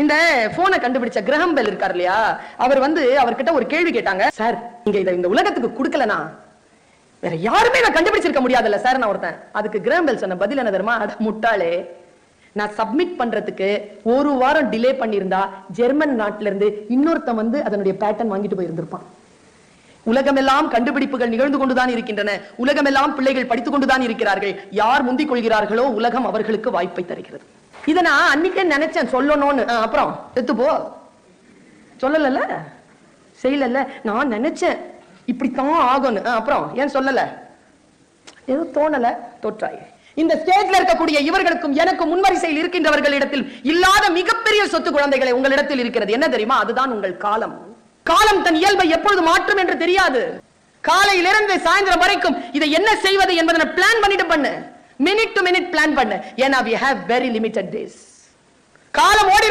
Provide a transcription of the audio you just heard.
இந்த போனை கண்டுபிடிச்ச கிரஹாம் பெல் இருக்கார் இல்லையா, அவர் வந்து அவர்கிட்ட ஒரு கேள்வி கேட்டாங்க. சார், நீங்க இதை இந்த உலகத்துக்கு கொடுக்கலனா வேற யாருமே நான் கண்டுபிடிச்சிருக்க முடியாதுல்ல சார் நான் ஒருத்தன். அதுக்கு கிரஹாம் பெல் சொன்ன பதில் என்ன தெரியுமா? அட முட்டாளே, நான் சப்மிட் பண்றதுக்கு ஒரு வாரம் டிலே பண்ணியிருந்தா ஜெர்மன் நாட்டில இருந்து இன்னொருத்தன் வந்து அதனுடைய பேட்டர்ன் வாங்கிட்டு போயிருந்திருப்பான். உலகமெல்லாம் கண்டுபிடிப்புகள் நிகழ்ந்து கொண்டுதான் இருக்கின்றன. உலகமெல்லாம் பிள்ளைகள் படித்துக் கொண்டுதான் இருக்கிறார்கள். யார் முந்திக் கொள்கிறார்களோ உலகம் அவர்களுக்கு வாய்ப்பை தருகிறது. இதை நான் அன்னைக்கே நினைச்சேன் சொல்லணும்னு. அப்புறம் செத்து போ சொல்லல, செய்யல. நான் நினைச்சேன் இப்படித்தான் ஆகும்னு. அப்புறம் ஏன் சொல்லல? ஏதோ தோணல, தோற்றாய். இந்த ஸ்டேஜ்ல இருக்கக்கூடிய இவர்களுக்கும் எனக்கும் முன்வரிசையில் இருக்கின்றவர்களிடத்தில் இல்லாத மிகப்பெரிய சொத்து குழந்தைகளை உங்களிடத்தில் இருக்கிறது. என்ன தெரியுமா? அதுதான் உங்கள் காலம். காலம் தன் இயல்பை எப்பொழுது மாற்றும் என்று தெரியாது. காலையிலிருந்து சாயந்தரம் வரைக்கும் இதை என்ன செய்வது என்பதை பிளான் பண்ணிட்டு பண்ணு. மினிட் டு மினிட் பிளான் பண்ணு. ஏன்னா we have very limited days. காலம் ஓடிடும்.